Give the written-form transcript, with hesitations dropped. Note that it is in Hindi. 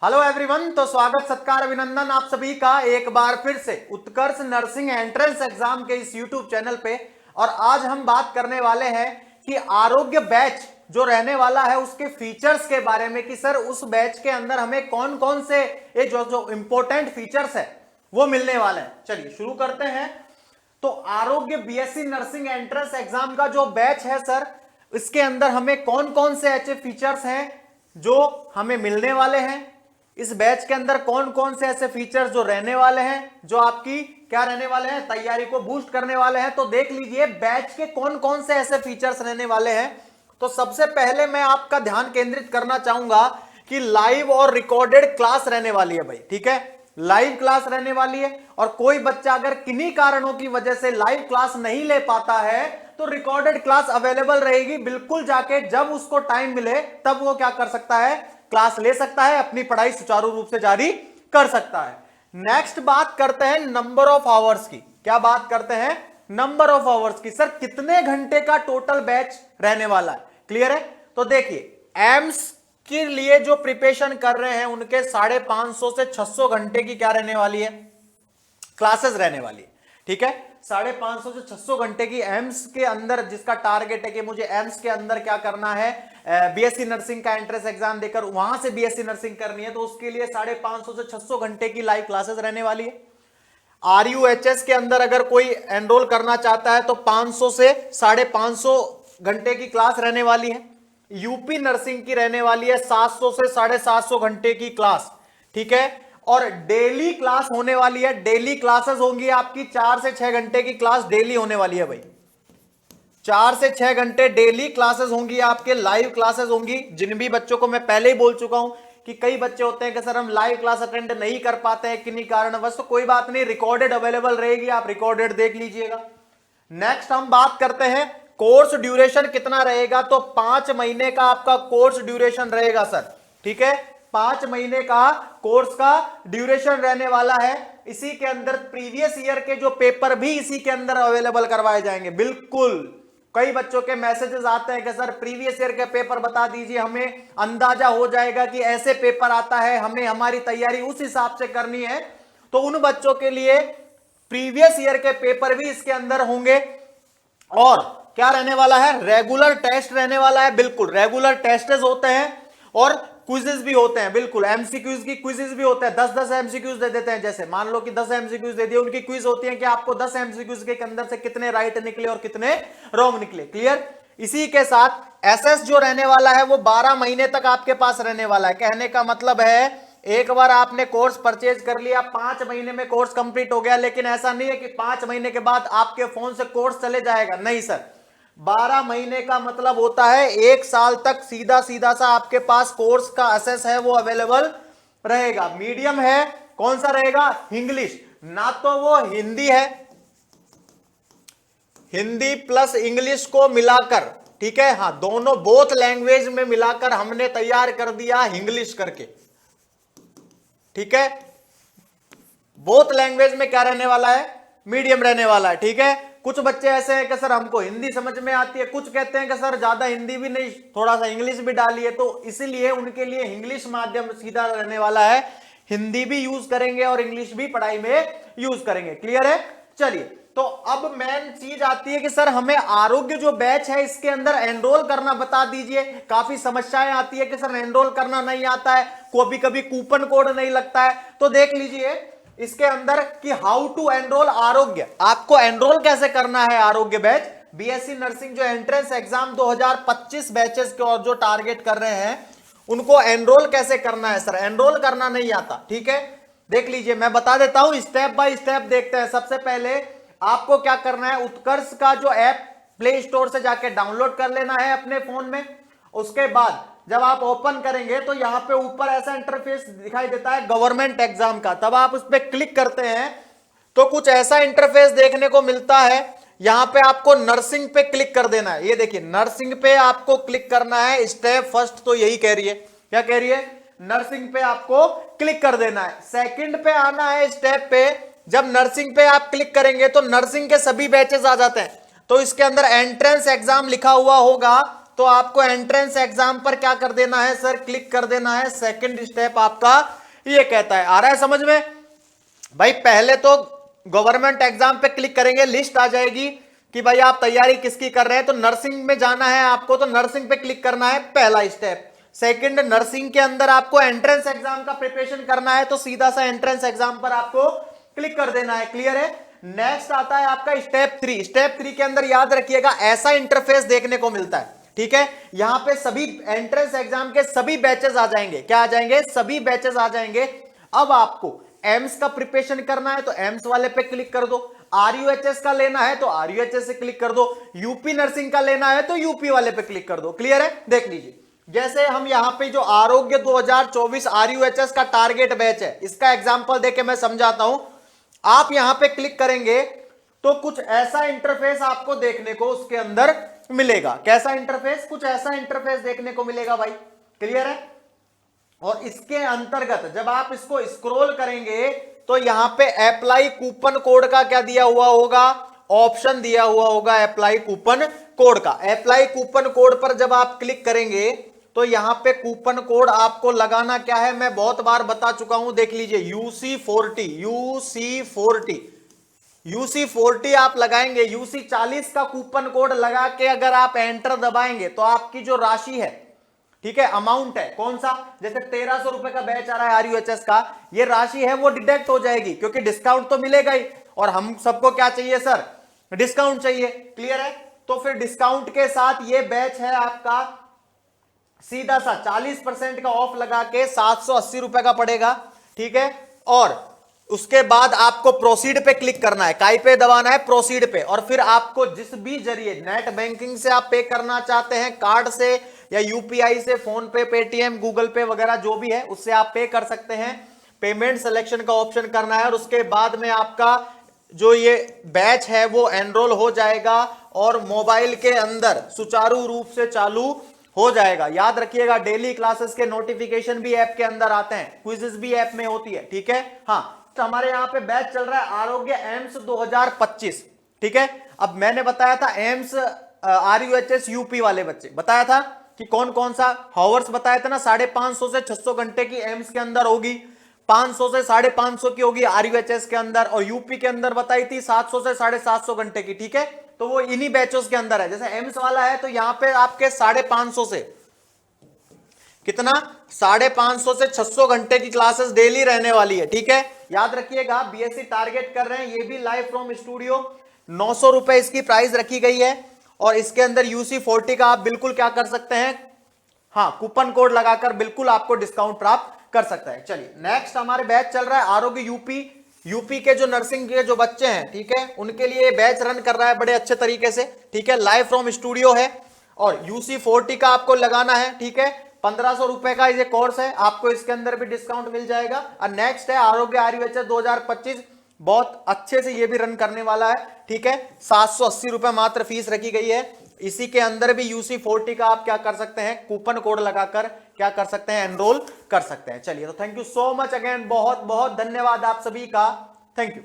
हेलो एवरीवन, तो स्वागत सत्कार अभिनंदन आप सभी का एक बार फिर से उत्कर्ष नर्सिंग एंट्रेंस एग्जाम के इस यूट्यूब चैनल पे। और आज हम बात करने वाले हैं कि आरोग्य बैच जो रहने वाला है उसके फीचर्स के बारे में कि सर उस बैच के अंदर हमें कौन कौन से ये जो जो इंपॉर्टेंट फीचर्स है वो मिलने वाले हैं। चलिए शुरू करते हैं। तो आरोग्य बीएससी नर्सिंग एंट्रेंस एग्जाम का जो बैच है सर, इसके अंदर हमें कौन कौन से ऐसे फीचर्स हैं जो हमें मिलने वाले हैं, इस बैच के अंदर कौन कौन से ऐसे फीचर्स जो रहने वाले हैं जो आपकी क्या रहने वाले हैं, तैयारी को बूस्ट करने वाले हैं। तो देख लीजिए बैच के कौन कौन से ऐसे फीचर्स रहने वाले हैं। तो सबसे पहले मैं आपका ध्यान केंद्रित करना चाहूंगा कि लाइव और रिकॉर्डेड क्लास रहने वाली है भाई। ठीक है, लाइव क्लास रहने वाली है और कोई बच्चा अगर किन्हीं कारणों की वजह से लाइव क्लास नहीं ले पाता है तो रिकॉर्डेड क्लास अवेलेबल रहेगी। बिल्कुल जाके जब उसको टाइम मिले तब वो क्या कर सकता है, क्लास ले सकता है, अपनी पढ़ाई सुचारू रूप से जारी कर सकता है। नेक्स्ट बात करते हैं नंबर ऑफ आवर्स की। क्या बात करते हैं? नंबर ऑफ आवर्स की। सर कितने घंटे का टोटल बैच रहने वाला है, क्लियर है? तो देखिए एम्स के लिए जो प्रिपरेशन कर रहे हैं उनके 550 से 600 घंटे की क्या रहने वाली है, क्लासेस रहने वाली है। ठीक है, 550 से 600 घंटे की एम्स के अंदर, जिसका टारगेट है कि मुझे एम्स के अंदर क्या करना है, बीएससी नर्सिंग का एंट्रेंस एग्जाम देकर वहां से बीएससी नर्सिंग करनी है, तो उसके लिए 550 से 600 घंटे की लाइव क्लासेस रहने वाली है। आरयूएचएस के अंदर अगर कोई एनरोल करना चाहता है तो 500 से 550 घंटे की क्लास रहने वाली है। यूपी नर्सिंग की रहने वाली है 700 से 750 घंटे की क्लास। ठीक है, और डेली क्लास होने वाली है, डेली क्लासेस होंगी आपकी 4 से 6 घंटे की क्लास डेली होने वाली है भाई। 4 से 6 घंटे डेली क्लासेस होंगी आपके, लाइव क्लासेस होंगी। जिन भी बच्चों को मैं पहले ही बोल चुका हूं कि कई बच्चे होते हैं कि सर हम लाइव क्लास अटेंड नहीं कर पाते हैं किन्हीं कारणवश, तो कोई बात नहीं, रिकॉर्डेड अवेलेबल रहेगी, आप रिकॉर्डेड देख लीजिएगा। नेक्स्ट हम बात करते हैं कोर्स ड्यूरेशन कितना रहेगा। तो 5 महीने का आपका कोर्स ड्यूरेशन रहेगा सर। ठीक है, 5 महीने का कोर्स का ड्यूरेशन रहने वाला है। इसी के अंदर प्रीवियस ईयर के जो पेपर भी इसी के अंदर अवेलेबल करवाए जाएंगे। बिल्कुल, कई बच्चों के मैसेजेस आते हैं कि सर प्रीवियस ईयर के पेपर बता दीजिए, हमें अंदाजा हो जाएगा कि ऐसे पेपर आता है, हमें हमारी तैयारी उस हिसाब से करनी है। तो उन बच्चों के लिए प्रीवियस ईयर के पेपर भी इसके अंदर होंगे। और क्या रहने वाला है, रेगुलर टेस्ट रहने वाला है। बिल्कुल रेगुलर टेस्टेस होते हैं और क्विजेस भी होते हैं। बिल्कुल एमसीक्यूज की क्विजेस भी होते हैं, 10-10 एमसीक्यूज दे देते हैं। जैसे मान लो कि 10 एमसीक्यूज दे दिए, उनकी क्विज होती है कि आपको 10 एमसीक्यूज के अंदर से कितने राइट निकले और कितने रॉन्ग निकले। क्लियर? इसी के साथ एसएस जो रहने वाला है वो 12 महीने तक आपके पास रहने वाला है। कहने का मतलब है एक बार आपने कोर्स परचेज कर लिया, 5 महीने में कोर्स कंप्लीट हो गया, लेकिन ऐसा नहीं है कि 5 महीने के बाद आपके फोन से कोर्स चले जाएगा। नहीं सर, 12 महीने का मतलब होता है 1 साल तक सीधा सीधा सा आपके पास कोर्स का एक्सेस है वो अवेलेबल रहेगा। मीडियम है कौन सा रहेगा, इंग्लिश। ना तो वो हिंदी है, हिंदी प्लस इंग्लिश को मिलाकर, ठीक है, हाँ दोनों बोथ लैंग्वेज में मिलाकर हमने तैयार कर दिया इंग्लिश करके। ठीक है, बोथ लैंग्वेज में क्या रहने वाला है, मीडियम रहने वाला है। ठीक है, कुछ बच्चे ऐसे हैं कि सर हमको हिंदी समझ में आती है, कुछ कहते हैं कि सर ज्यादा हिंदी भी नहीं, थोड़ा सा इंग्लिश भी डालिए, तो इसीलिए उनके लिए इंग्लिश माध्यम सीधा रहने वाला है। हिंदी भी यूज करेंगे और इंग्लिश भी पढ़ाई में यूज करेंगे। क्लियर है? चलिए, तो अब मेन चीज आती है कि सर हमें आरोग्य जो बैच है इसके अंदर एनरोल करना बता दीजिए। काफी समस्याएं आती है कि सर एनरोल करना नहीं आता है, कभी कभी कूपन कोड नहीं लगता है। तो देख लीजिए इसके अंदर कि हाउ टू एनरोल आरोग्य, आपको एनरोल कैसे करना है आरोग्य बैच। बीएससी नर्सिंग जो एंट्रेंस एग्जाम 2025 बैचेस के और जो टारगेट कर रहे हैं उनको एनरोल कैसे करना है सर, एनरोल करना नहीं आता। ठीक है, देख लीजिए मैं बता देता हूं, स्टेप बाय स्टेप देखते हैं। सबसे पहले आपको क्या करना है, उत्कर्ष का जो ऐप प्ले स्टोर से जाके डाउनलोड कर लेना है अपने फोन में। उसके बाद जब आप ओपन करेंगे तो यहां पे ऊपर ऐसा इंटरफेस दिखाई देता है गवर्नमेंट एग्जाम का, तब आप उस पर क्लिक करते हैं तो कुछ ऐसा इंटरफेस देखने को मिलता है। यहां पे आपको नर्सिंग पे क्लिक कर देना है। ये देखिए नर्सिंग पे आपको क्लिक करना है। स्टेप फर्स्ट तो यही कह रही है, क्या कह रही है, नर्सिंग पे आपको क्लिक कर देना है। सेकंड पे आना है स्टेप पे, जब नर्सिंग पे आप क्लिक करेंगे तो नर्सिंग के सभी बैचेस आ जाते हैं। तो इसके अंदर एंट्रेंस एग्जाम लिखा हुआ होगा, तो आपको एंट्रेंस एग्जाम पर क्या कर देना है सर, क्लिक कर देना है। सेकंड स्टेप आपका ये कहता है, आ रहा है समझ में भाई। पहले तो गवर्नमेंट एग्जाम पे क्लिक करेंगे, लिस्ट आ जाएगी कि भाई आप तैयारी किसकी कर रहे हैं, तो नर्सिंग में जाना है आपको, तो नर्सिंग पे क्लिक करना है, पहला स्टेप। सेकंड, नर्सिंग के अंदर आपको एंट्रेंस एग्जाम का प्रिपरेशन करना है, तो सीधा सा एंट्रेंस एग्जाम पर आपको क्लिक कर देना है। क्लियर है। नेक्स्ट आता है आपका स्टेप 3। स्टेप 3 के अंदर याद रखिएगा ऐसा इंटरफेस देखने को मिलता है, ठीक है। यहां पे सभी एंट्रेंस एग्जाम के सभी बैचेस आ जाएंगे। क्या आ जाएंगे? सभी बैचेस आ जाएंगे। अब आपको एम्स का प्रिपरेशन करना है तो एम्स वाले पे क्लिक कर दो, आरयूएचएस का लेना है तो आरयूएचएस से क्लिक कर दो, यूपी नर्सिंग का लेना है तो यूपी वाले पे क्लिक कर दो। क्लियर है। देख लीजिए, जैसे हम यहां पे जो आरोग्य 2024 आरयूएचएस का टारगेट बैच है, इसका एग्जांपल देके मैं समझाता हूं। आप यहां पे क्लिक करेंगे तो कुछ ऐसा इंटरफेस आपको देखने को उसके अंदर मिलेगा। कैसा इंटरफेस? कुछ ऐसा इंटरफेस देखने को मिलेगा भाई। क्लियर है। और इसके अंतर्गत जब आप इसको स्क्रॉल करेंगे तो यहां पे अप्लाई कूपन कोड का क्या दिया हुआ होगा? ऑप्शन दिया हुआ होगा अप्लाई कूपन कोड का। अप्लाई कूपन कोड पर जब आप क्लिक करेंगे तो यहां पे कूपन कोड आपको लगाना क्या है, मैं बहुत बार बता चुका हूं, देख लीजिए UC40 आप लगाएंगे। UC40 का कूपन कोड लगा के अगर आप एंटर दबाएंगे तो आपकी जो राशि है, ठीक है, अमाउंट है, कौन सा, जैसे 1300 रुपए का बैच आ रहा है आरयूएचएस का, ये राशि है वो डिडक्ट हो जाएगी, क्योंकि डिस्काउंट तो मिलेगा ही, और हम सबको क्या चाहिए सर? डिस्काउंट चाहिए। क्लियर है। तो फिर डिस्काउंट के साथ ये बैच है आपका सीधा सा 40% का ऑफ लगा के 780 रुपए का पड़ेगा, ठीक है। और उसके बाद आपको प्रोसीड पे क्लिक करना है, काय पे दबाना है? प्रोसीड पे। और फिर आपको जिस भी जरिए नेट बैंकिंग से आप पे करना चाहते हैं, कार्ड से या यूपीआई से, फोन पे, पेटीएम, गूगल पे वगैरह जो भी है उससे आप पे कर सकते हैं। पेमेंट सिलेक्शन का ऑप्शन करना है और उसके बाद में आपका जो ये बैच है वो एनरोल हो जाएगा और मोबाइल के अंदर सुचारू रूप से चालू हो जाएगा। याद रखिएगा डेली क्लासेस के नोटिफिकेशन भी ऐप के अंदर आते हैं, क्विज़ेस भी ऐप में होती है, ठीक है। हाँ, तो हमारे यहाँ पे बैच चल रहा है आरोग्य एम्स 2025, ठीक है। अब मैंने बताया था एम्स आरयूएचएस यूपी वाले बच्चे, बताया था कि कौन कौन सा हॉवर्स बताए थे ना, 550 से 600 घंटे की एम्स के अंदर होगी, 500 से 550 की होगी आरयूएचएस के अंदर, और यूपी के अंदर बताई थी 700 से 750 घंटे की, ठीक है। तो वो इन्हीं बैचों के अंदर है। जैसे एम्स वाला है तो यहां पे आपके 550 से कितना, 550 से 600 घंटे की क्लासेस डेली रहने वाली है, ठीक है। याद रखिएगा बीएससी टारगेट कर रहे हैं, ये भी लाइव फ्रॉम स्टूडियो, 900 रुपए इसकी प्राइस रखी गई है। और इसके अंदर UC40 का आप बिल्कुल क्या कर सकते हैं, हाँ, कूपन कोड लगाकर बिल्कुल आपको डिस्काउंट प्राप्त कर सकता है। चलिए नेक्स्ट हमारे बैच चल रहा है आरोग्य यूपी के जो नर्सिंग के जो बच्चे हैं, ठीक है, उनके लिए बैच रन कर रहा है बड़े अच्छे तरीके से, ठीक है। लाइव फ्रॉम स्टूडियो है और UC40 का आपको लगाना है, ठीक है। 1500 रुपए का ये कोर्स है, आपको इसके अंदर भी डिस्काउंट मिल जाएगा। और नेक्स्ट है आरोग्य आरयूएचएस 2025, बहुत अच्छे से ये भी रन करने वाला है, ठीक है। 780 रुपए मात्र फीस रखी गई है। इसी के अंदर भी UC40 का आप क्या कर सकते हैं, कूपन कोड लगाकर क्या कर सकते हैं, एनरोल कर सकते हैं। चलिए, तो thank you so much again, बहुत बहुत धन्यवाद आप सभी का, थैंक यू।